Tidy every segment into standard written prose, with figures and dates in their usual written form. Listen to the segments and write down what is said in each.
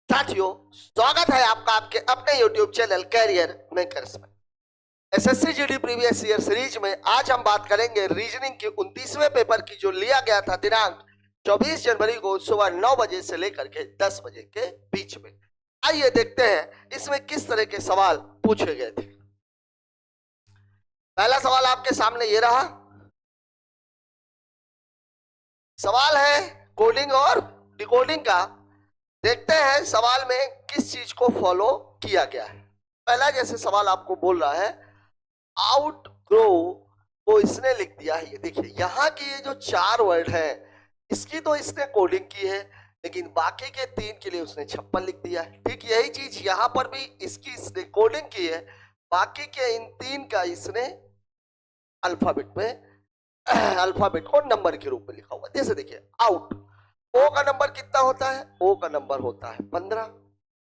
साथियों, स्वागत है आपका आपके अपने YouTube चैनल कैरियर मेकर्स में। SSC GD previous year series में आज हम बात करेंगे रीजनिंग के 29वें पेपर की, जो लिया गया था दिनांक 24 जनवरी को सुबह 9 बजे से लेकर के 10 बजे के बीच में। आइए देखते हैं इसमें किस तरह के सवाल पूछे गए थे। पहला सवाल आपके सामने ये रहा। सवाल है कोडिंग और डिकोडिंग का। देखते हैं सवाल में किस चीज को फॉलो किया गया है। पहला जैसे सवाल आपको बोल रहा है आउट ग्रो को इसने लिख दिया है। ये देखिए यहाँ की ये जो 4 वर्ड है इसकी तो इसने कोडिंग की है, लेकिन बाकी के 3 के लिए उसने 56 लिख दिया है। ठीक यही चीज यहाँ पर भी इसकी इसने कोडिंग की है, बाकी के इन 3 का इसने अल्फाबेट में अल्फाबेट को नंबर के रूप में लिखा हुआ। जैसे देखिए आउट, ओ का नंबर कितना होता है? ओ का नंबर होता है 15।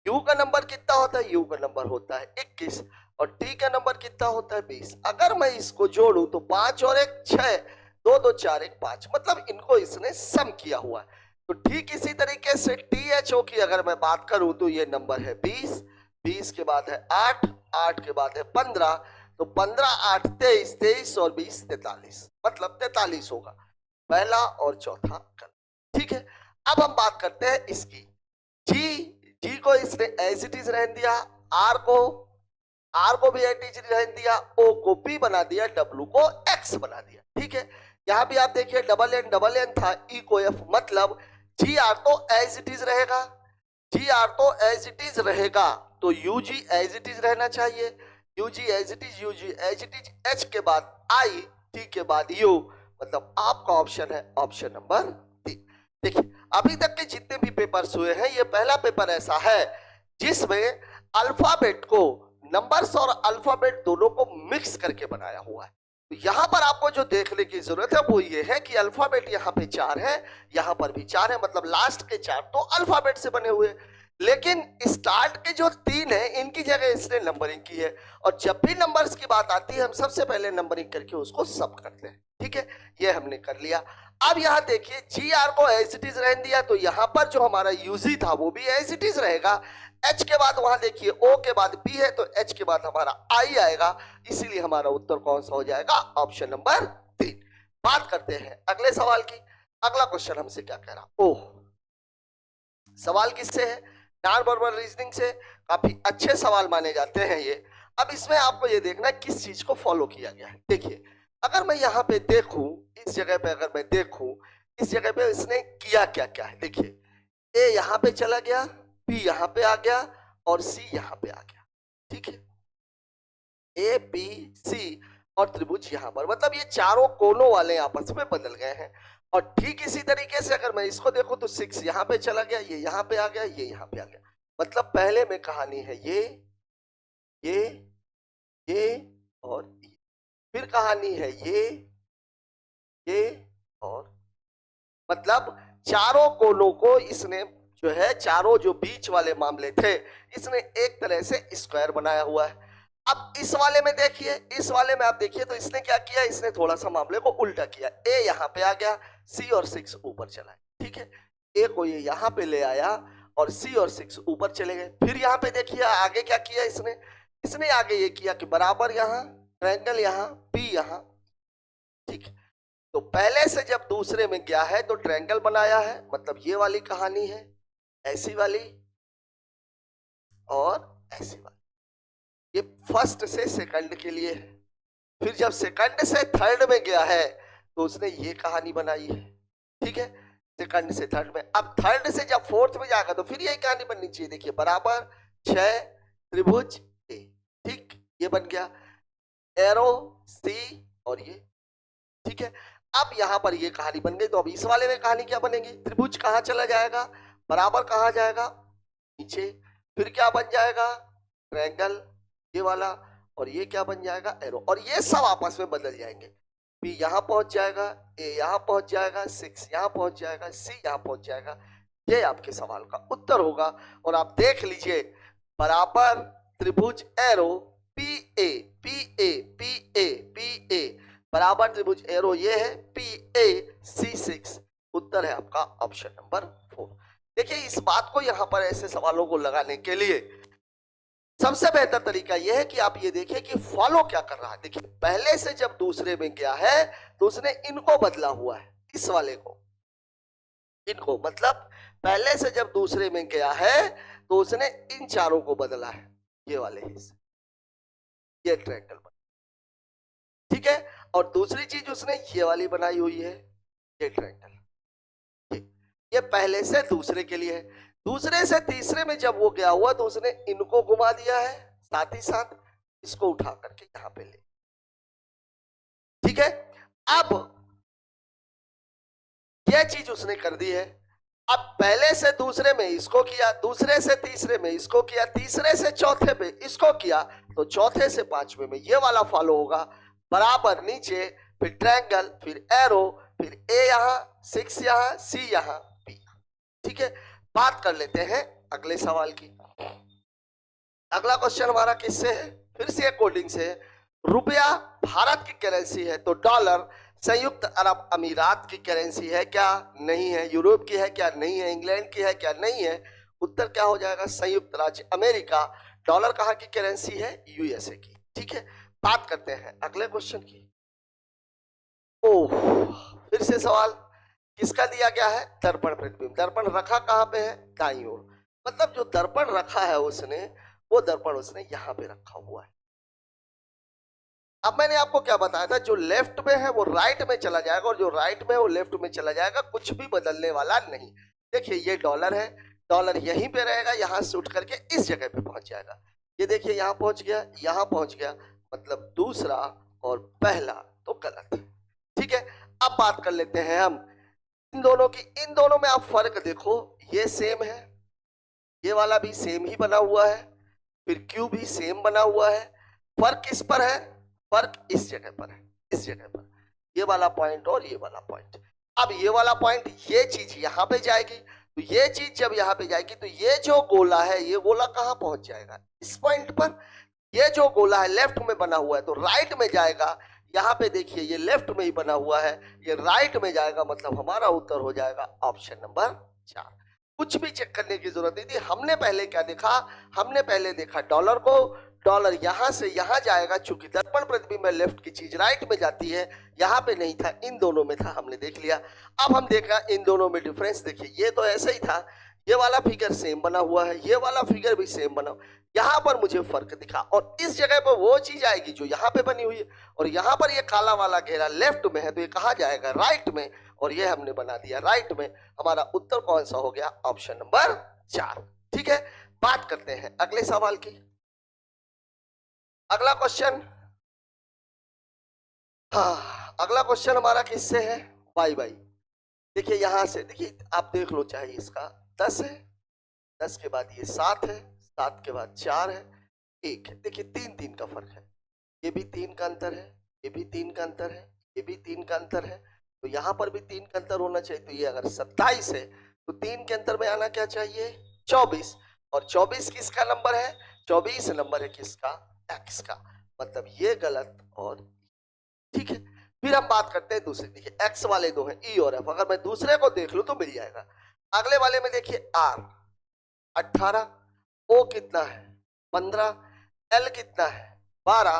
यू का नंबर कितना होता है? यू का नंबर होता है 21। और टी का नंबर कितना होता है? 20। अगर मैं इसको जोड़ू तो 5 और 1 6, 2 2 4 1 5, मतलब इनको इसने सम किया हुआ है। तो ठीक इसी तरीके से टी एच ओ की अगर मैं बात करूं तो ये नंबर है 20, 20 के बाद है 8, 8 के बाद है 15, तो 15 8 23, 23 और 20 43, मतलब 43 होगा पहला और चौथा कल। ठीक है, अब हम बात करते हैं इसकी। जी को इसने एज इट इज रहने दिया, आर को भी एज इट इज रहने दिया, ओ को पी बना दिया, डब्ल्यू को एक्स बना दिया। ठीक है, यहां भी आप देखिए डबल एन था, ई को एफ, मतलब जी आर तो एज इट इज रहेगा, जी आर तो एज इट इज रहेगा, तो U G as it is रहना चाहिए, U G as it is, U G as it is, H के बाद आई, टी के बाद यू, मतलब आपका ऑप्शन है ऑप्शन नंबर 3। देखिए अभी तक के जितने भी पेपर्स हुए हैं, ये पहला पेपर ऐसा है जिसमें अल्फाबेट को, नंबर्स और अल्फाबेट दोनों को मिक्स करके बनाया हुआ है। तो यहां पर आपको जो देखने की जरूरत है वो ये है कि अल्फाबेट यहाँ पे 4 है, यहां पर भी 4 है, मतलब लास्ट के 4 तो अल्फाबेट से बने हुए, लेकिन स्टार्ट के जो 3 है इनकी जगह इसने नंबरिंग की है। और जब भी नंबर्स की बात आती है हम सबसे पहले नंबरिंग करके उसको सब करते हैं। ठीक है, ये हमने कर लिया। अब यहां देखिए जी आर को एज इट इज रहने दिया, तो यहां पर जो हमारा यूजी था वो भी एज इट इज रहेगा। एच के बाद वहां देखिए ओ के बाद बी है, तो एच के बाद हमारा आई आएगा, इसीलिए हमारा उत्तर कौन सा हो जाएगा? Option number 3। बात करते हैं अगले सवाल की। अगला क्वेश्चन हमसे क्या कह रहा? ओह, सवाल किससे है? नॉन वर्बल रीजनिंग से। काफी अच्छे सवाल माने जाते हैं ये। अब इसमें आपको ये देखना किस चीज को फॉलो किया गया है। देखिए अगर मैं यहाँ पे देखूं, इस जगह पे अगर मैं देखूं, इस जगह पे इसने किया क्या क्या है। देखिए ए यहाँ पे चला गया, बी यहाँ पे आ गया और सी यहाँ पे आ गया। ठीक है, ए बी सी और त्रिभुज यहाँ पर, मतलब ये चारों कोनों वाले आपस में बदल गए हैं। और ठीक इसी तरीके से अगर मैं इसको देखूं तो 6 यहाँ पे चला गया, ये यहाँ पे आ गया, ये यहाँ पे आ गया, मतलब पहले में कहानी है ये और ये, फिर कहानी है ये और, मतलब चारों कोनों को इसने जो है, चारों जो बीच वाले मामले थे इसने एक तरह से स्क्वायर बनाया हुआ है। अब इस वाले में देखिए, इस वाले में आप देखिए तो इसने क्या किया, इसने थोड़ा सा मामले को उल्टा किया। ए यहाँ पे आ गया, सी और 6 ऊपर चला है। ठीक है, ए को ये यहाँ पे ले आया और सी और 6 ऊपर चले गए। फिर यहाँ पे देखिए आगे क्या किया इसने आगे ये किया कि बराबर यहाँ, ट्रायंगल यहाँ, पी यहाँ। ठीक है, तो पहले से जब दूसरे में गया है तो ट्रायंगल बनाया है, मतलब ये वाली कहानी है, ऐसी वाली और ऐसी वाली। ये फर्स्ट से सेकंड के लिए है। फिर जब सेकंड से थर्ड में गया है तो उसने ये कहानी बनाई है। ठीक है, सेकंड से थर्ड में। अब थर्ड से जब फोर्थ में जाएगा तो फिर यही कहानी बननी चाहिए। देखिए बराबर 6 त्रिभुज ए, ठीक, ये बन गया, एरो सी और ये। ठीक है, अब यहां पर ये कहानी बन गई। तो अब इस वाले में कहानी क्या बनेगी? त्रिभुज कहां चला जाएगा? बराबर कहां जाएगा? नीचे। फिर क्या बन जाएगा? ट्रायंगल, ये वाला, और ये क्या बन जाएगा? एरो। और ये सब आपस में बदल जाएंगे। बी यहां पहुंच जाएगा, ए यहां पहुंच जाएगा, 6 यहां पहुंच जाएगा, सी यहां पहुंच जाएगा। ये आपके सवाल का उत्तर होगा। और आप देख लीजिए बराबर त्रिभुज arrow P A P A P A P A, बराबर त्रिभुज एरो ये है, पी ए सी 6। उत्तर है आपका ऑप्शन नंबर 4। देखिए इस बात को यहां पर ऐसे सवालों को लगाने के लिए सबसे बेहतर तरीका यह है कि आप ये देखिए कि फॉलो क्या कर रहा है। देखिए पहले से जब दूसरे में गया है तो उसने इनको बदला हुआ है, इस वाले को, इनको, मतलब पहले से जब दूसरे में गया है तो उसने इन चारों को बदला है, ये वाले हिस्से, ये ट्रायंगल बना, ठीक है। और दूसरी चीज उसने ये वाली बनाई हुई है, ये ट्रायंगल, ये पहले से दूसरे के लिए है। दूसरे से तीसरे में जब वो गया हुआ तो उसने इनको घुमा दिया है, साथ ही साथ इसको उठा करके यहां पे ले, ठीक है। अब यह चीज उसने कर दी है। अब पहले से दूसरे में इसको किया, दूसरे से तीसरे में इसको किया, तीसरे से चौथे में इसको किया, तो चौथे से पांचवे में ये वाला फॉलो होगा, बराबर नीचे, फिर ट्रायंगल, फिर एरो, फिर ए यहां, 6 यहां, सी यहां, बी, ठीक है। बात कर लेते हैं अगले सवाल की। अगला क्वेश्चन हमारा किससे है, फिर से कोडिंग से है। रुपया भारत की करेंसी है तो डॉलर संयुक्त अरब अमीरात की करेंसी है क्या, नहीं है। यूरोप की है क्या, नहीं है। इंग्लैंड की है क्या, नहीं है। उत्तर क्या हो जाएगा, संयुक्त राज्य अमेरिका। डॉलर कहाँ की करेंसी है, यूएसए की, ठीक है। बात करते हैं अगले क्वेश्चन की। ओह, फिर से सवाल किसका दिया गया है, दर्पण प्रतिबिंब। दर्पण रखा कहाँ पे है, दाईं ओर, मतलब जो दर्पण रखा है उसने, वो दर्पण उसने यहां पे रखा हुआ है। अब मैंने आपको क्या बताया था, जो लेफ्ट में है वो राइट में चला जाएगा और जो राइट में है वो लेफ्ट में चला जाएगा, कुछ भी बदलने वाला नहीं। देखिए ये डॉलर है, डॉलर यहीं पे रहेगा, यहां से उठ करके इस जगह पे पहुंच जाएगा। ये देखिए यहां पहुंच गया, यहां पहुंच गया, मतलब दूसरा और पहला तो गलत है, ठीक है। अब बात कर लेते हैं हम इन दोनों की। इन दोनों में आप फर्क देखो, ये सेम है, ये वाला भी सेम ही बना हुआ है, फिर क्यू भी सेम बना हुआ है। फर्क किस पर है, फर्क इस जगह पर है, इस जगह पर, ये वाला पॉइंट और ये वाला पॉइंट। अब ये वाला पॉइंट, ये चीज यहां पे जाएगी, तो ये चीज जब यहां पे जाएगी तो ये जो गोला है, ये गोला कहां पहुंच जाएगा, इस पॉइंट पर। ये जो गोला है लेफ्ट में बना हुआ है तो राइट में जाएगा। यहाँ पे देखिए ये लेफ्ट में ही बना हुआ है, ये राइट में जाएगा, मतलब हमारा उत्तर हो जाएगा ऑप्शन नंबर 4। कुछ भी चेक करने की जरूरत नहीं थी। हमने पहले क्या देखा, हमने पहले देखा डॉलर को, डॉलर यहां से यहां जाएगा, चूंकि दर्पण प्रतिबिंब में लेफ्ट की चीज राइट में जाती है, यहां पे नहीं था, इन दोनों में था, हमने देख लिया। अब हम देखा इन दोनों में डिफरेंस। देखिए ये तो ऐसे ही था, ये वाला फिगर सेम बना हुआ है, ये वाला फिगर भी सेम बना, यहां पर मुझे फर्क दिखा। और इस जगह पर वो चीज आएगी जो यहां पे बनी हुई है, और यहां पर ये काला वाला घेरा लेफ्ट में है तो ये कहा जाएगा, राइट में, और ये हमने बना दिया राइट में। हमारा उत्तर कौन सा हो गया, ऑप्शन नंबर 4, ठीक है। बात करते हैं अगले सवाल की। अगला क्वेश्चन, हाँ अगला क्वेश्चन हमारा किससे है, बाई बाई। देखिए यहां से, देखिए आप देख लो, चाहे इसका 10 है, 10 के बाद ये 7 है, 7 के बाद 4 है, 1 है। देखिए 3 3 का फर्क है, ये भी 3 का अंतर है, ये भी 3 का अंतर है, ये भी 3 का अंतर है, तो यहां पर भी 3 का अंतर होना चाहिए। तो ये अगर 27 है तो 3 के अंतर में आना क्या चाहिए, 24, और 24 किसका नंबर है, 24 नंबर है किसका, एक्स का, मतलब ये गलत और, ठीक है। फिर हम बात करते हैं दूसरे, देखिए एक्स वाले दो हैं, ई और एफ, अगर मैं दूसरे को देख लूं तो मिल जाएगा। अगले वाले में देखिए आर 18, ओ कितना है 15, एल कितना है 12,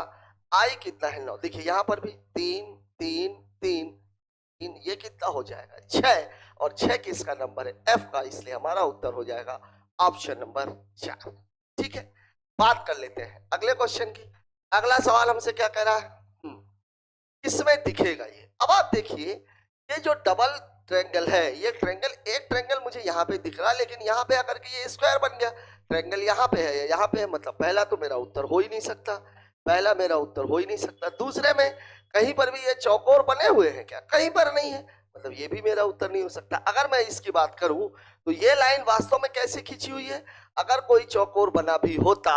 आई कितना है 9। देखिए यहां पर भी 3 3 3 3, ये कितना हो जाएगा 6, और 6 किसका नंबर है, एफ का, इसलिए हमारा उत्तर हो जाएगा ऑप्शन नंबर 4, ठीक है। बात कर लेते हैं अगले क्वेश्चन की। अगला सवाल हमसे क्या कह रहा है, किसमें दिखेगा ये। अब आप देखिए ये जो डबल ट्रायंगल है, ये ट्रायंगल, एक ट्रायंगल मुझे यहाँ पे दिख रहा है, लेकिन यहाँ पे आकर के ये स्क्वायर बन गया। ट्रायंगल यहाँ पे है, यहाँ पे है, मतलब पहला तो मेरा उत्तर हो ही नहीं सकता, पहला मेरा उत्तर हो ही नहीं सकता। दूसरे में कहीं पर भी ये चौकोर बने हुए हैं क्या, कहीं पर नहीं है, मतलब ये भी मेरा उत्तर नहीं हो सकता। अगर मैं इसकी बात करूं तो ये लाइन वास्तव में कैसे खींची हुई है, अगर कोई चौकोर बना भी होता,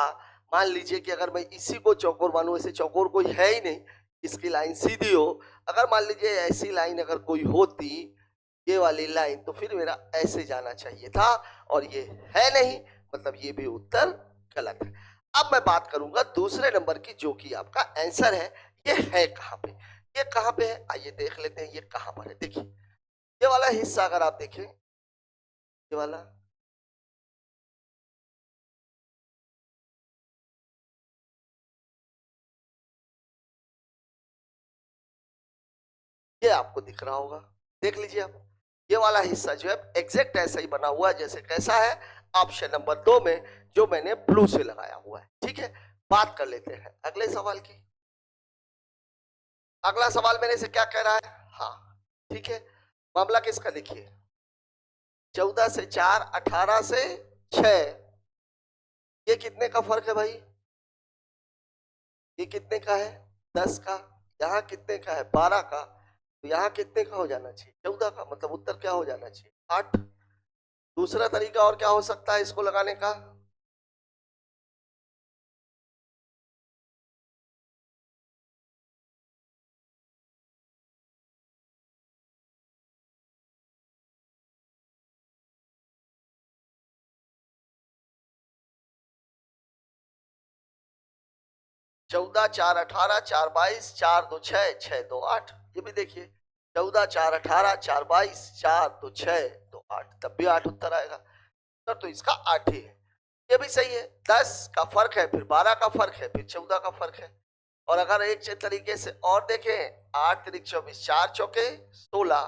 मान लीजिए कि अगर मैं इसी को चौकोर मानूं, ऐसे चौकोर कोई है ही नहीं, इसकी लाइन सीधी हो, अगर मान लीजिए ऐसी लाइन अगर कोई होती, ये वाली लाइन, तो फिर मेरा ऐसे जाना चाहिए था, और ये है नहीं, मतलब ये भी उत्तर गलत है। अब मैं बात करूंगा दूसरे नंबर की, जो कि आपका आंसर है। ये है कहां पे, ये कहां पे है, आइए देख लेते हैं ये कहां पर है। देखिए ये वाला हिस्सा अगर आप देखें, ये वाला, ये आपको दिख रहा होगा, देख लीजिए आप। ये वाला हिस्सा जो है एग्जैक्ट ऐसा ही बना हुआ है जैसे कैसा है ऑप्शन नंबर 2 में जो मैंने ब्लू से लगाया हुआ है। ठीक है, बात कर लेते हैं अगले सवाल की। अगला सवाल मेरे से क्या कह रहा है? हाँ ठीक है, मामला किसका देखिए, 14 से 4, 18 से 6, ये कितने का फर्क है भाई? ये कितने का है? 10 का। यहाँ कितने का है? 12 का। तो यहाँ कितने का हो जाना चाहिए? 14 का। मतलब उत्तर क्या हो जाना चाहिए? 8। दूसरा तरीका और क्या हो सकता है इसको लगाने का? चौदह 4 18, 4 22, 4 2 6, 6 2 8। ये भी देखिए 14 4 18, 4 22, 4 2 6 2 8, तब भी 8 उत्तर आएगा। उत्तर तो इसका 8 ही है। ये भी सही है, 10 का फर्क है, फिर 12 का फर्क है, फिर 14 का फर्क है। और अगर एक तरीके से और देखें, 8 3 24, 4 चौके 16,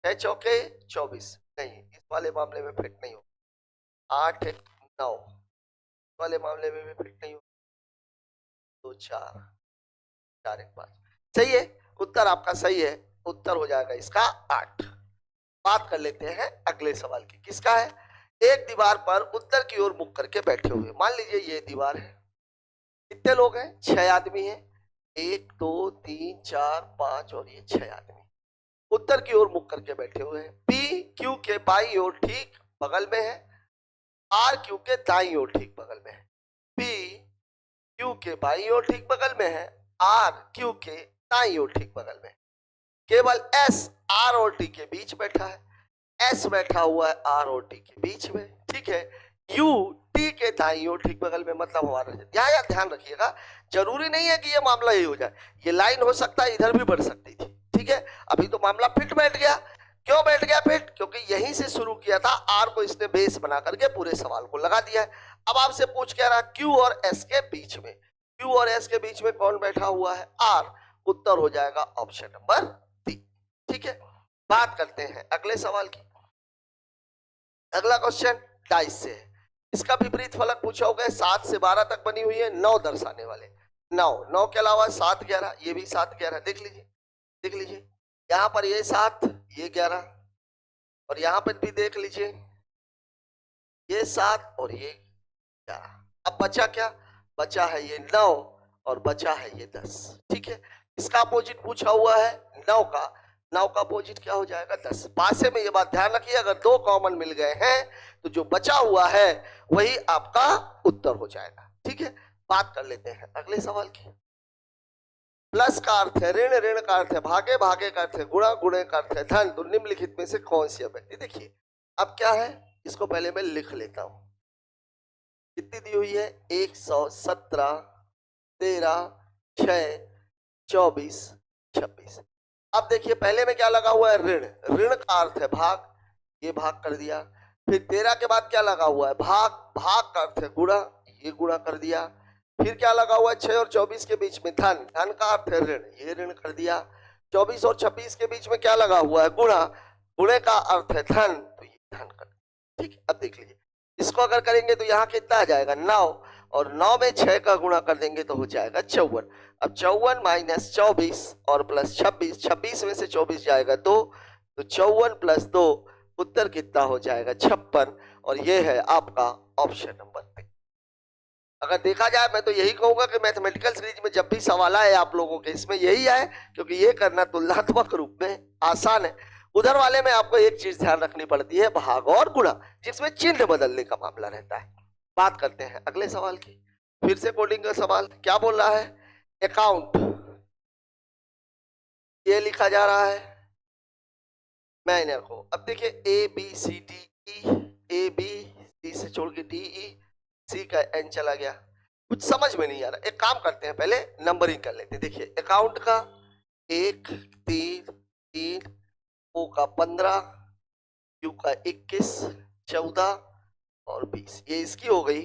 6 चौके 24। नहीं, इस वाले मामले में फिट नहीं हो। 8 1 9 वाले मामले में भी फिट नहीं हो। 2 4 4 1 5। सही है, उत्तर आपका सही है। उत्तर हो जाएगा इसका 8। बात कर लेते हैं अगले सवाल की। किसका है? एक दीवार पर उत्तर की ओर मुख करके बैठे हुए, मान लीजिए ये दीवार है। कितने लोग हैं? 6 आदमी हैं। 1 2 3 4 5 और ये 6 आदमी उत्तर की ओर मुख करके बैठे हुए हैं। पी क्यू के बाई ओर ठीक बगल में है, आर क्यू के दाई ओर ठीक बगल में है। पी क्यू के बाई ओर ठीक बगल में है, आर क्यू के दाई ओर ठीक बगल में। केवल एस आर और टी के बीच बैठा है। एस बैठा हुआ है आर और टी के बीच में। ठीक है, यू टी के दाई ओर ठीक बगल में। मतलब हमारा यहाँ ध्यान रखिएगा, जरूरी नहीं है कि ये मामला यही हो जाए। ये लाइन हो सकता है इधर भी बढ़ सकती थी। ठीक है, अभी तो मामला फिट बैठ गया। क्यों बैठ गया फिट? क्योंकि यहीं से शुरू किया था, आर को इसने बेस बना करके पूरे सवाल को लगा दिया है। अब आपसे पूछ क्या रहा? क्यू और एस के बीच में। क्यू और एस के बीच में कौन बैठा हुआ है? आर। उत्तर हो जाएगा ऑप्शन नंबर 3। ठीक है, बात करते हैं अगले सवाल की। अगला क्वेश्चन 22 से है। इसका विपरीत फलक पूछा होगा। 7 से 12 तक बनी हुई है 9 दर्शाने वाले। 9 9 के अलावा 7 11, ये भी 7 11। देख लीजिए, देख लीजिए, यहाँ पर ये 7 ये 11, और यहाँ पर भी देख लीजिए ये 7 और ये 11। अब बचा क्या? बचा है ये 9 और बचा है ये 10। ठीक है, इसका अपोजिट पूछा हुआ है 9 का। 9 का अपोजिट क्या हो जाएगा? 10। पासे में ये बात ध्यान रखिए, अगर 2 कॉमन मिल गए हैं तो जो बचा हुआ है वही आपका उत्तर हो जाएगा। ठीक है, बात कर लेते हैं अगले सवाल की। प्लस का अर्थ है ऋण, ऋण का अर्थ है भागे, भागे का अर्थ है गुणा, गुणे का अर्थ है धन। तो निम्नलिखित में से कौन सी अभिव्यक्ति? देखिए अब क्या है, इसको पहले मैं लिख लेता हूं। कितनी दी हुई है? 117, 13, 6, 24, 26। अब देखिए पहले में क्या लगा हुआ है? ऋण। ऋण का अर्थ है भाग, ये भाग कर दिया। फिर 13 के बाद क्या लगा हुआ है? भाग। भाग का अर्थ है गुणा, ये गुणा कर दिया। फिर क्या लगा हुआ है? 6 और 24 के बीच में धन। धन का अर्थ है ऋण, ये ऋण कर दिया। 24 और 26 के बीच में क्या लगा हुआ है? गुणा। गुणे का अर्थ है धन, तो ये धन कर दिया। ठीक, अब देख लीजिए इसको अगर करेंगे तो यहाँ कितना आ जाएगा? 9, और 9 में 6 का गुणा कर देंगे तो हो जाएगा 54। अब 54 माइनस 24 और प्लस 26, 26 में से 24 जाएगा 2, तो 54 प्लस 2 उत्तर कितना हो जाएगा? 56। और ये है आपका ऑप्शन नंबर 3। अगर देखा जाए मैं तो यही कहूंगा कि मैथमेटिकल सीरीज में जब भी सवाल आए आप लोगों के, इसमें यही आए, क्योंकि ये करना तुलनात्मक रूप में आसान है। उधर वाले में आपको एक चीज ध्यान रखनी पड़ती है, भाग और गुणा, जिसमें चिन्ह बदलने का मामला रहता है। बात करते हैं अगले सवाल की। फिर से कोडिंग का सवाल क्या बोल रहा है? अकाउंट, ये लिखा जा रहा है मैंने को। अब देखिए A B C D E, A B C से छोड़ के डी ई, सी का एन चला गया, कुछ समझ में नहीं आ रहा। एक काम करते हैं, पहले नंबरिंग कर लेते हैं। देखिए अकाउंट का 1 3 3, ओ का 15, क्यू का 21, 14 और 20, ये इसकी हो गई।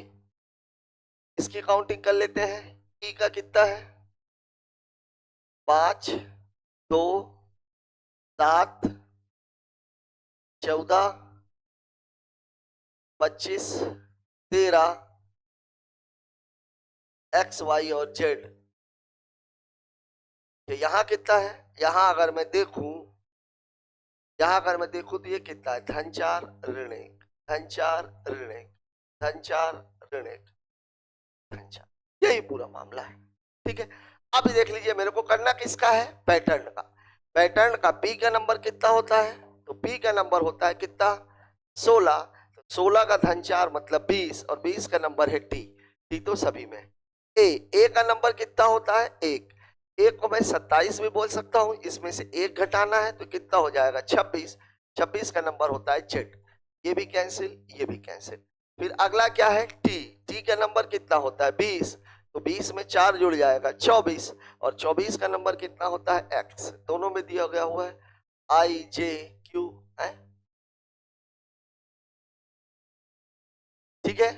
इसकी काउंटिंग कर लेते हैं। ई का कितना है? 5 2 7, 14, 25, 13, एक्स वाई और जेड। यहां कितना है? यहां अगर मैं देखूं तो ये कितना है? धन 4 ऋण 1, धन 4 ऋण 1, धन 4 ऋण 1, धन 4। यही पूरा मामला है। ठीक है, अब देख लीजिए मेरे को करना किसका है? पैटर्न का। पैटर्न का पी का नंबर कितना होता है? तो पी का नंबर होता है कितना? 16। तो 16 का धन 4 मतलब 20, और 20 का नंबर है टी। टी तो सभी में। ए का नंबर कितना होता है? 1। एक को मैं 27 भी बोल सकता हूं, इसमें से 1 घटाना है तो कितना हो जाएगा? 26। 26 का नंबर होता है जेड। ये भी कैंसिल, ये भी कैंसिल। फिर अगला क्या है? टी। टी का नंबर कितना होता है? 20। तो 20 में 4 जुड़ जाएगा 24, और 24 का नंबर कितना होता है? एक्स। दोनों में दिया गया हुआ है आई जे क्यू है। ठीक है,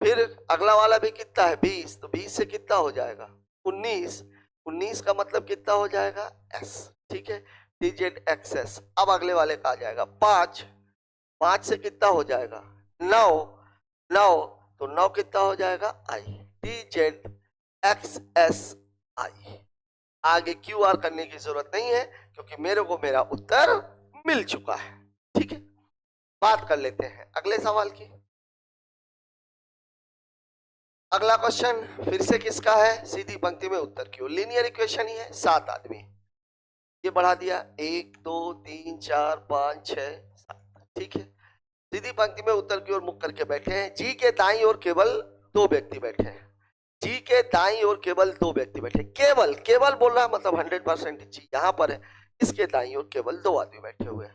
फिर अगला वाला भी कितना है? 20। तो 20 से कितना हो जाएगा? 19। 19 का मतलब कितना हो जाएगा? एस। ठीक है, टी जेड एक्स एस। अब अगले वाले का आ जाएगा 5। 5 से कितना हो जाएगा? 9। 9, तो 9 कितना हो जाएगा? I. T Z X S I. आगे क्यू आर करने की जरूरत नहीं है, क्योंकि मेरे को मेरा उत्तर मिल चुका है। ठीक है, बात कर लेते हैं अगले सवाल की। अगला क्वेश्चन फिर से किसका है? सीधी पंक्ति में उत्तर क्यों? लीनियर इक्वेशन ही है। 7 आदमी, ये बढ़ा दिया 1 2 3 4 5 6 7। ठीक है, सीधी पंक्ति में उत्तर की ओर मुख करके बैठे हैं। जी के दाईं ओर केवल 2 व्यक्ति बैठे हैं। जी के दाईं ओर केवल 2 व्यक्ति बैठे। केवल, केवल बोल रहा है मतलब 100% जी यहाँ पर है। इसके दाईं ओर केवल 2 आदमी बैठे हुए हैं।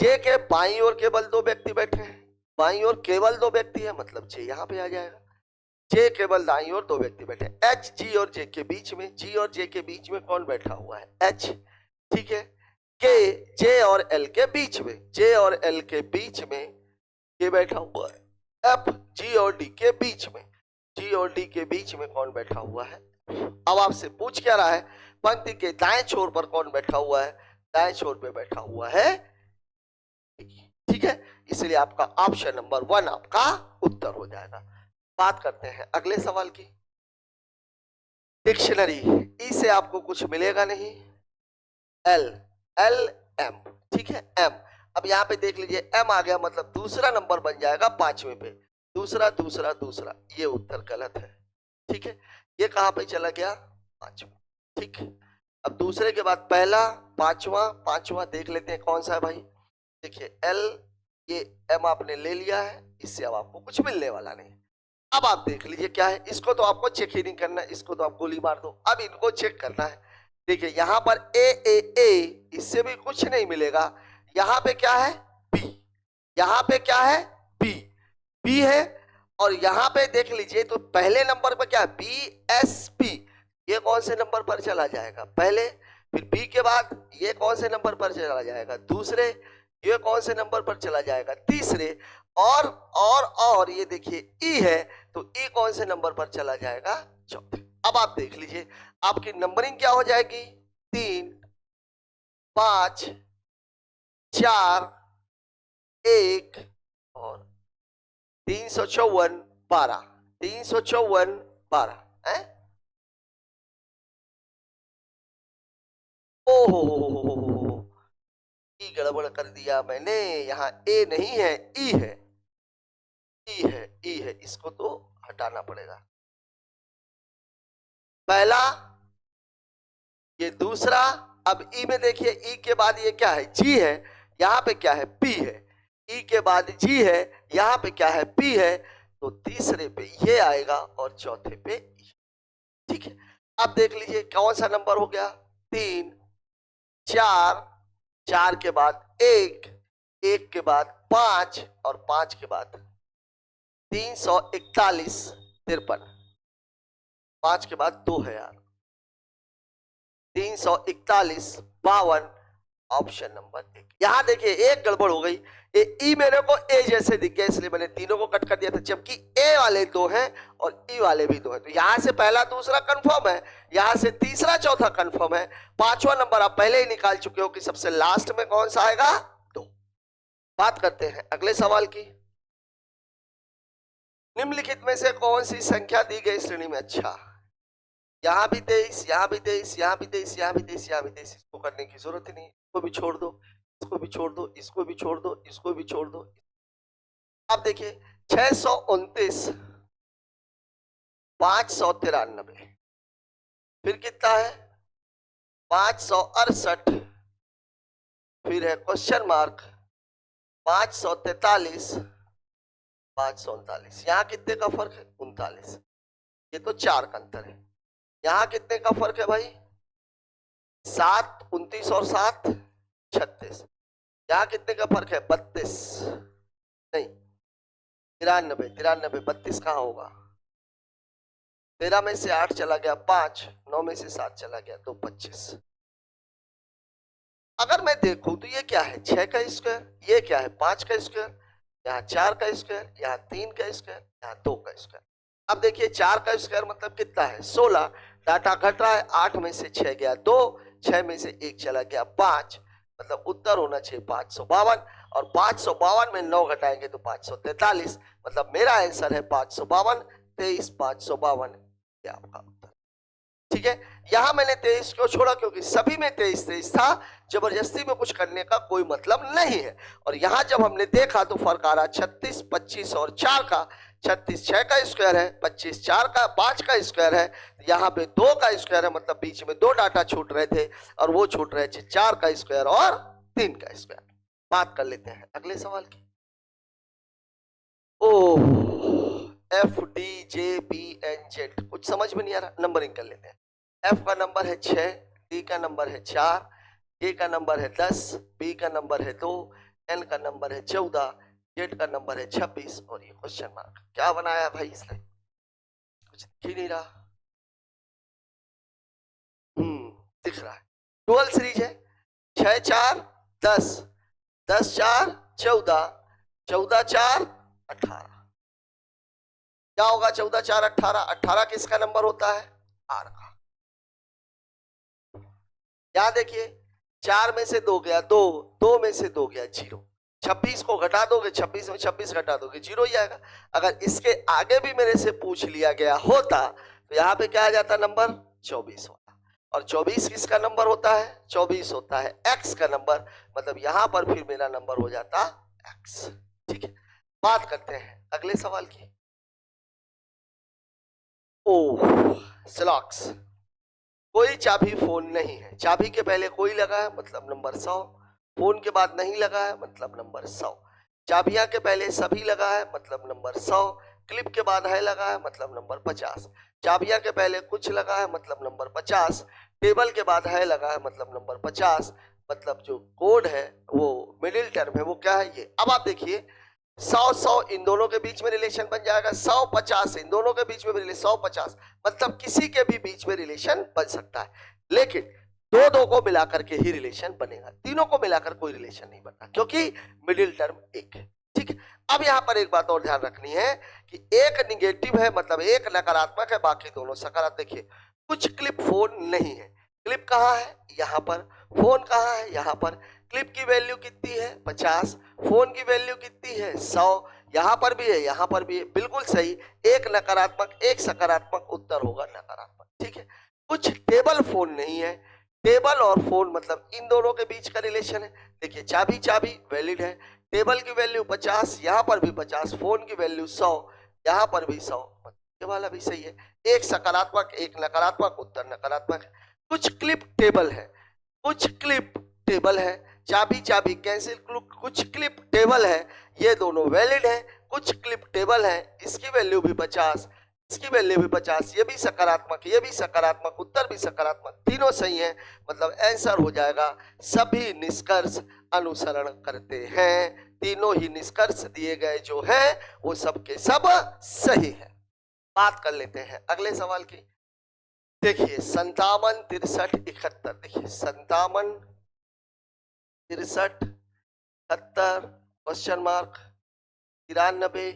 जे के बाईं ओर केवल 2 व्यक्ति बैठे हैं। बाईं ओर केवल 2 व्यक्ति है, मतलब जे यहाँ पे आ जाएगा। जे केवल दाईं ओर 2 व्यक्ति बैठे। एच जी और जे के बीच में, जी और जे के बीच में कौन बैठा हुआ है? एच। ठीक है, के जे और एल के बीच में, जे और एल के बीच में के बैठा हुआ है। एफ जी और डी के बीच में, जी और डी के बीच में कौन बैठा हुआ है? अब आपसे पूछ क्या रहा है? पंक्ति के दाएं छोर पर कौन बैठा हुआ है? दाएं छोर पे बैठा हुआ है। ठीक है, इसलिए आपका ऑप्शन नंबर 1 आपका उत्तर हो जाएगा। बात करते हैं अगले सवाल की। डिक्शनरी, ई से आपको कुछ मिलेगा नहीं। L, L M. ठीक है, एम। अब यहाँ पे देख लीजिए एम आ गया, मतलब दूसरा नंबर बन जाएगा 5वें पे। दूसरा दूसरा दूसरा, ये उत्तर गलत है। ठीक है, ये कहां पे चला गया? 5वां। ठीक है, अब दूसरे के बाद पहला, पांचवा, पांचवा देख लेते हैं कौन सा है भाई। देखिए एल, ये एम आपने ले लिया है, इससे अब आपको कुछ मिलने वाला नहीं। अब आप देख लीजिए क्या है। इसको तो आपको चेक ही नहीं करना, इसको तो आप गोली मार दो। अब इनको चेक करना है। देखिए यहां पर ए, इससे भी कुछ नहीं मिलेगा। यहां पे क्या है? बी। यहां पे क्या है? बी। बी है, और यहां पे देख लीजिए तो पहले नंबर पर क्या है? B S P. ये कौन से नंबर पर चला जाएगा? पहले। फिर बी के बाद ये कौन से नंबर पर चला जाएगा? दूसरे। ये कौन से नंबर पर चला जाएगा? तीसरे। और ये देखिए ई है, तो ई कौन से नंबर पर चला जाएगा? चौथे। अब आप देख लीजिए आपकी नंबरिंग क्या हो जाएगी? 3 5 4 1 और 354 12। 354 12 है। ओहो, ई गड़बड़ कर दिया मैंने। यहाँ ए नहीं है, ई है। ई है, ई है, इसको तो हटाना पड़ेगा। पहला, ये दूसरा। अब ई में देखिए, ई के बाद ये क्या है? जी है। यहाँ पे क्या है? पी है। ई के बाद जी है, यहाँ पे क्या है? पी है। तो तीसरे पे ये आएगा और चौथे पे ई। ठीक है, अब देख लीजिए कौन सा नंबर हो गया? 3 4, 4 के बाद 1, 1 के बाद 5 और 5 के बाद 341 53। 5 के बाद 2 है यार। 341 52। Option number 1। यहां देखिए एक गड़बड़ हो गई। ई मेरे को ए जैसे दिख गया इसलिए मैंने तीनों को कट कर दिया था, जबकि ए वाले दो हैं और ई वाले भी दो हैं। तो यहां से पहला दूसरा कंफर्म है, यहां से तीसरा चौथा कंफर्म है, पांचवा नंबर आप पहले ही निकाल चुके हो कि सबसे लास्ट में कौन सा आएगा, दो। बात करते हैं अगले सवाल की। निम्नलिखित में से कौन सी संख्या दी गई श्रेणी में, अच्छा यहां भी 23, यहां भी 23, यहां भी 23, यहां भी 23, यहां भी 23, इसको करने की जरूरत ही नहीं, इसको भी छोड़ दो, इसको भी छोड़ दो, इसको भी छोड़ दो, इसको भी छोड़ दो। अब देखिए 629, 593, फिर कितना है 568, फिर है क्वेश्चन मार्क 543, 539। यहां कितने का फर्क है 39, ये तो 4 का अंतर है। यहां कितने का फर्क है भाई 7, 29 और 7 36। यहां कितने का फर्क है 32, नहीं 93, 93, 32 कहां होगा, 13 में से 8 चला गया 5, 9 में से 7 चला गया तो 25। अगर मैं देखूं तो ये क्या है 6 का स्क्वायर, ये क्या है 5 का स्क्वायर, यहाँ 4 का स्क्वायर, यहाँ 3 का स्क्वायर, यहाँ 2 का स्क्वायर। अब देखिए 4 का स्क्वायर मतलब कितना है 16, डाटा घट रहा है, 8 में से 6 गया 2, 6 में से 1 चला गया 5, मतलब उत्तर होना चाहिए 552, और 552 में 9 घटाएंगे तो 543, मतलब मेरा आंसर है 552, 23 552 ये आपका उत्तर। ठीक है, यहां मैंने 23 क्यों छोड़ा, क्योंकि सभी में 23 23 था, जबरदस्ती में कुछ करने का कोई मतलब नहीं है। और यहां जब हमने देखा तो फर्क आ रहा 36, 25 और 4 का, 36 6 का स्क्वायर है, 25 4 का 5 का स्क्वायर है, यहाँ पे 2 का स्क्वायर है, मतलब बीच में 2 डाटा छूट रहे थे और वो छूट रहे थे 4 का स्क्वायर और 3 का स्क्वायर। बात कर लेते हैं अगले सवाल की। Oh F D J B N Z कुछ समझ में नहीं आ रहा, नंबरिंग कर लेते हैं। एफ का नंबर है 6, डी का नंबर है 4, के का नंबर है 10, बी का नंबर है 2, एन का नंबर है 14, जेड का नंबर है 26 और ये क्वेश्चन मार्क। क्या बनाया भाई इसने, कुछ दिख ही नहीं रहा। दिख रहा है, डुअल सीरीज है, 6 4 10, 10 4 14, 14 4 18। क्या होगा 14 4 18, 18 किसका नंबर होता है आर का। यहां देखिए 4 में से 2 गया 2, 2 में से 2 गया 0, 26 को घटा दोगे 26 में 26 घटा दोगे 0 ही आएगा। अगर इसके आगे भी मेरे से पूछ लिया गया होता तो यहाँ पे क्या आ जाता नंबर 24 होता, और 24 किसका नंबर होता है 24 होता है x का नंबर, मतलब यहां पर फिर मेरा नंबर हो जाता x। ठीक है, बात करते हैं अगले सवाल की। ओह स्लॉक्स, कोई चाबी फोन नहीं है, चाबी के पहले कोई लगा है मतलब नंबर 100, फोन के बाद नहीं लगा है मतलब नंबर 100, चाबियां के पहले सभी लगा है मतलब नंबर 100, क्लिप के बाद है लगा है मतलब नंबर 50, चाबियां के पहले कुछ लगा है मतलब नंबर 50, टेबल के बाद है लगा है मतलब नंबर 50, मतलब जो कोड है वो मिडिल टर्म है वो क्या है ये। अब आप देखिए 100 इन दोनों के बीच में रिलेशन बन जाएगा, 150 इन दोनों के बीच में रिलेशन 150, मतलब किसी के भी बीच में रिलेशन बन सकता है, लेकिन दो को मिलाकर के ही रिलेशन बनेगा, तीनों को मिलाकर कोई रिलेशन नहीं बनता क्योंकि मिडिल टर्म एक है। ठीक है, अब यहां पर एक बात और ध्यान रखनी है कि एक निगेटिव है मतलब एक नकारात्मक है, बाकी दोनों सकारात्मक। देखिए कुछ क्लिप फोन नहीं है, क्लिप कहाँ है यहाँ पर, फोन कहाँ है यहाँ पर, क्लिप की वैल्यू कितनी है 50, फोन की वैल्यू कितनी है 100, यहाँ पर भी है यहाँ पर भी है, बिल्कुल सही, एक नकारात्मक एक सकारात्मक, उत्तर होगा नकारात्मक। ठीक है, कुछ टेबल फोन नहीं है, टेबल और फोन मतलब इन दोनों के बीच का रिलेशन है। देखिए चाबी चाबी वैलिड है, टेबल की वैल्यू 50, यहाँ पर भी 50, फोन की वैल्यू 100, यहाँ पर भी 100, ये वाला भी सही है, एक सकारात्मक एक नकारात्मक, उत्तर नकारात्मक है। कुछ क्लिप टेबल है, कुछ क्लिप टेबल है, चाबी चाबी कैंसिल, कुछ क्लिप टेबल है, ये दोनों वैलिड है, कुछ क्लिप टेबल है, इसकी वैल्यू भी 50, इसकी वैल्यू भी 50, ये भी सकारात्मक ये भी सकारात्मक, उत्तर भी सकारात्मक, तीनों सही है, मतलब आंसर हो जाएगा सभी निष्कर्ष अनुसरण करते हैं, तीनों ही निष्कर्ष दिए गए जो है वो सबके सब सही है। बात कर लेते हैं अगले सवाल की। देखिए 57 63 71, देखिए 57 63 71 क्वेश्चन मार्क 93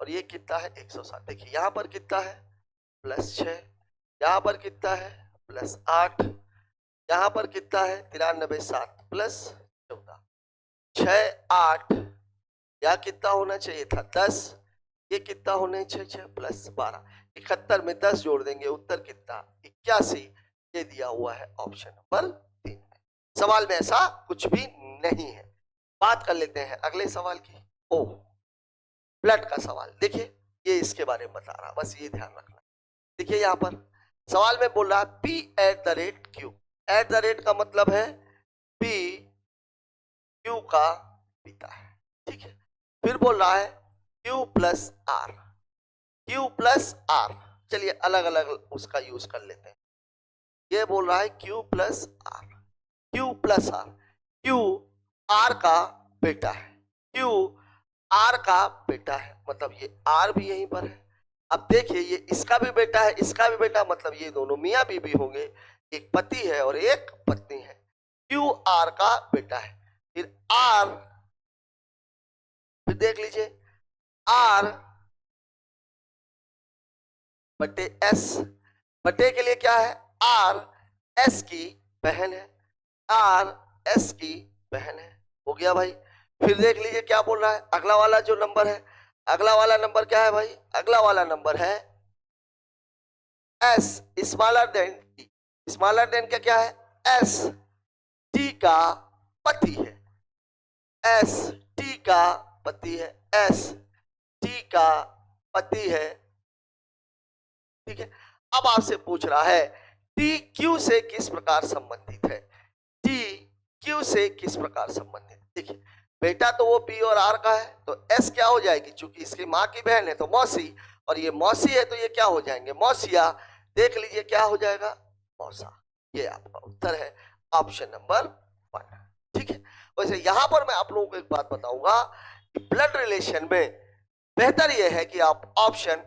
और ये कितना है 160। देखिए यहाँ पर कितना है +6, यहाँ पर कितना है +8, यहाँ पर कितना है 93 7 +14 6 8, या कितना होना चाहिए था 10, ये कितना होने चाहिए +12, 71 में 10 जोड़ देंगे उत्तर कितना 81, ये दिया हुआ है ऑप्शन नंबर 3 में। सवाल में ऐसा कुछ भी नहीं है। बात कर लेते हैं अगले सवाल की। ओ ब्लड का सवाल, देखिए ये इसके बारे में बता रहा, बस ये ध्यान रखना। देखिए यहाँ पर सवाल में बोल रहा है P@Q। @ का मतलब है P Q का पिता है, ठीक है। फिर बोल रहा है Q + R, Q + R, चलिए अलग अलग उसका यूज कर लेते हैं। ये बोल रहा है Q + R, Q + R, Q R का बेटा है, Q R का बेटा है, मतलब ये R भी यहीं पर है। अब देखिए ये इसका भी बेटा है, इसका भी बेटा, मतलब ये दोनों मियां बीवी होंगे, एक पति है और एक पत्नी है। Q R का बेटा है, फिर R, फिर देख लीजिए R बटे S, बटे के लिए क्या है R S की बहन है, R S की बहन है, हो गया भाई। फिर देख लीजिए क्या बोल रहा है अगला वाला जो नंबर है, अगला वाला नंबर क्या है भाई, अगला वाला नंबर है S smaller than T। Smaller than क्या है S T का पति है, S T का पति है, S T का पति है, ठीक है। अब आपसे पूछ रहा है T Q से किस प्रकार संबंधित है, T Q से किस प्रकार संबंधित। देखिए बेटा तो वो P और R का है, तो S क्या हो जाएगी, चूंकि इसकी माँ की बहन है तो मौसी, और ये मौसी है तो ये क्या हो जाएंगे मौसिया। देख लीजिए क्या हो जाएगा मौसा। ये आपका उत्तर है ऑप्शन नंबर 1, ठीक है। वैसे यहां पर मैं आप लोगों को एक बात बताऊंगा कि ब्लड रिलेशन में बेहतर यह है कि आप ऑप्शन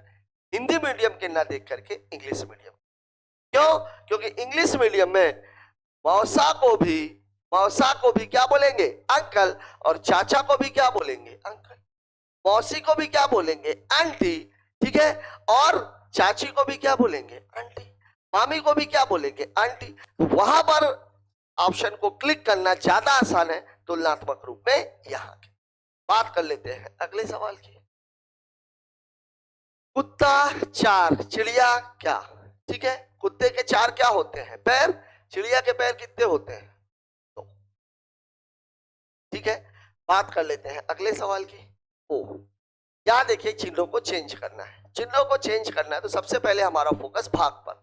हिंदी मीडियम के ना देख करके इंग्लिश मीडियम। क्यों, क्योंकि इंग्लिश मीडियम में मौसा को भी क्या बोलेंगे अंकल, और चाचा को भी क्या बोलेंगे अंकल, मौसी को भी क्या बोलेंगे आंटी, ठीक है, और चाची को भी क्या बोलेंगे आंटी, मामी को भी क्या बोलेंगे आंटी। वहां पर ऑप्शन को क्लिक करना ज्यादा आसान है तुलनात्मक रूप में यहां के। बात कर लेते हैं अगले सवाल की। कुत्ता 4 चिड़िया क्या, ठीक है। कुत्ते के 4 क्या होते हैं पैर, चिड़िया के पैर कितने होते हैं, तो ठीक है। बात कर लेते हैं अगले सवाल की। ओ यहां देखिए चिन्हों को चेंज करना है, चिन्हों को चेंज करना है तो सबसे पहले हमारा फोकस भाग पर।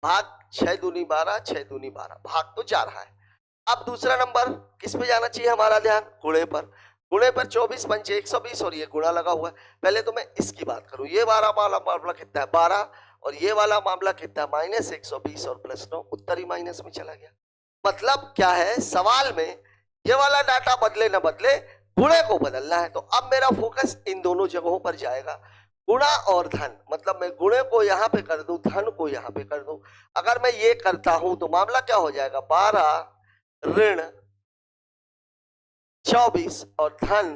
भाग 6 दूनी 12, 6 दूनी 12, भाग तो जा रहा है। अब दूसरा नंबर किस पे जाना चाहिए हमारा ध्यान, गुणे पर। गुणे पर 24 पंचे 120 और ये गुणा लगा हुआ है। पहले तो मैं इसकी बात करूं, ये 12 वाला मामला कितना है 12, और ये वाला मामला कितना -120 और +9, उत्तर ही माइनस में चला गया। मतलब क्या है सवाल में ये वाला डाटा बदले न बदले, गुणे को बदलना है। तो अब मेरा फोकस इन दोनों जगहों पर जाएगा, गुणा और धन। मतलब मैं गुणे को यहां पे कर दूं, धन को यहां पे कर दूं। अगर मैं ये करता हूं तो मामला क्या हो जाएगा 12 ऋण 24 और धन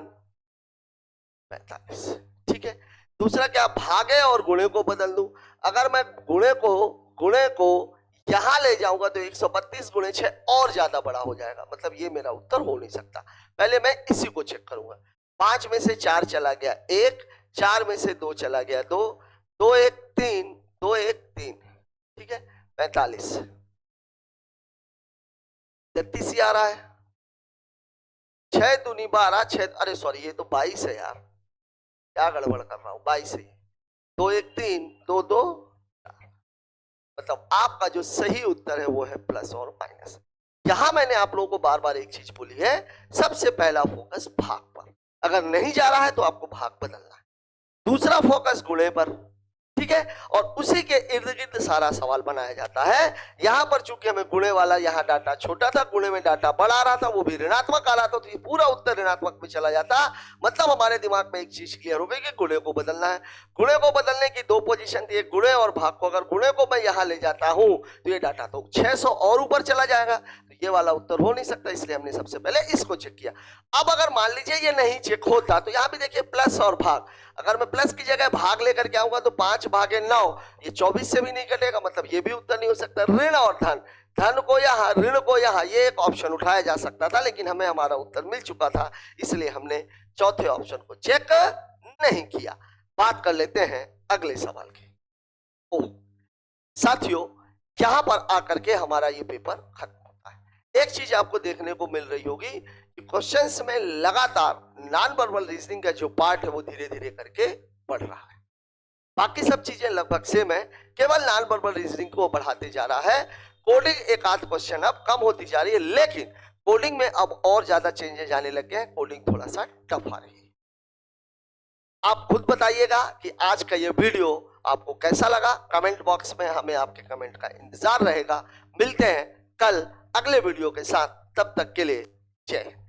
45, ठीक है। दूसरा क्या भागे और गुणे को बदल दूं। अगर मैं गुणे को यहां ले जाऊंगा तो 132 गुणे 6 और ज्यादा बड़ा हो जाएगा, मतलब ये मेरा उत्तर हो नहीं सकता। पहले मैं इसी को चेक करूंगा। 5 में से 4 चला गया 1, 4 में से 2 चला गया 2, 2 1 3, 2 1 3, ठीक है 45। 33 ही आ रहा है, 6 दूनी 12, 6, अरे सॉरी ये तो 22 है यार, क्या गड़बड़ कर रहा हूं, 22 है। 2 1 3, 2 2 4, मतलब आपका जो सही उत्तर है वो है प्लस और माइनस। यहां मैंने आप लोगों को बार बार एक चीज बोली है, सबसे पहला फोकस भाग पर। अगर नहीं जा रहा है तो आपको भाग बदलना है। दूसरा फोकस गुणे पर, ठीक है, और उसी के इर्द गिर्द सारा सवाल बनाया जाता है। यहां पर चूंकि हमें गुणे वाला यहाँ डाटा छोटा था, गुणे में डाटा बड़ा आ रहा था, वो भी ऋणात्मक आ रहा था, तो ये पूरा उत्तर ऋणात्मक में चला जाता। मतलब हमारे दिमाग में एक चीज क्लियर हो गई कि गुणे को बदलना है। गुणे को बदलने की 2 पोजीशन थी, एक गुणे और भाग को। अगर गुणे को मैं यहाँ ले जाता हूं तो ये डाटा तो 600 और ऊपर चला जाएगा, तो ये वाला उत्तर हो नहीं सकता, इसलिए हमने सबसे पहले इसको चेक किया। अब अगर मान लीजिए ये नहीं चेक होता तो यहाँ भी देखिए प्लस और भाग, अगर मैं प्लस की जगह भाग लेकर के आऊंगा तो 5 भागे 9, ये 24 से भी नहीं कटेगा, मतलब ये भी उत्तर नहीं हो सकता। ऋण और धन, धन को यहाँ ऋण को यहाँ, ये एक ऑप्शन उठाया जा सकता था, लेकिन हमें हमारा उत्तर मिल चुका था, इसलिए हमने चौथे ऑप्शन को चेक नहीं किया। बात कर लेते हैं अगले सवाल की। ओह साथियों, यहां पर आकर के हमारा ये पेपर खत्म होता है। एक चीज आपको देखने को मिल रही होगी कि क्वेश्चंस में लगातार नॉन वर्बल रीजनिंग का जो पार्ट है वो धीरे धीरे करके बढ़ रहा है। बाकी सब चीजें लगभग सेम है, केवल नॉन वर्बल रीजनिंग को बढ़ाते जा रहा है। कोडिंग एक आध क्वेश्चन अब कम होती जा रही है, लेकिन कोडिंग में अब और ज्यादा चेंजेस आने लगे हैं, कोडिंग थोड़ा सा टफ आ रही है। आप खुद बताइएगा कि आज का ये वीडियो आपको कैसा लगा, कमेंट बॉक्स में हमें आपके कमेंट का इंतजार रहेगा। मिलते हैं कल अगले वीडियो के साथ, तब तक के लिए जय हिंद।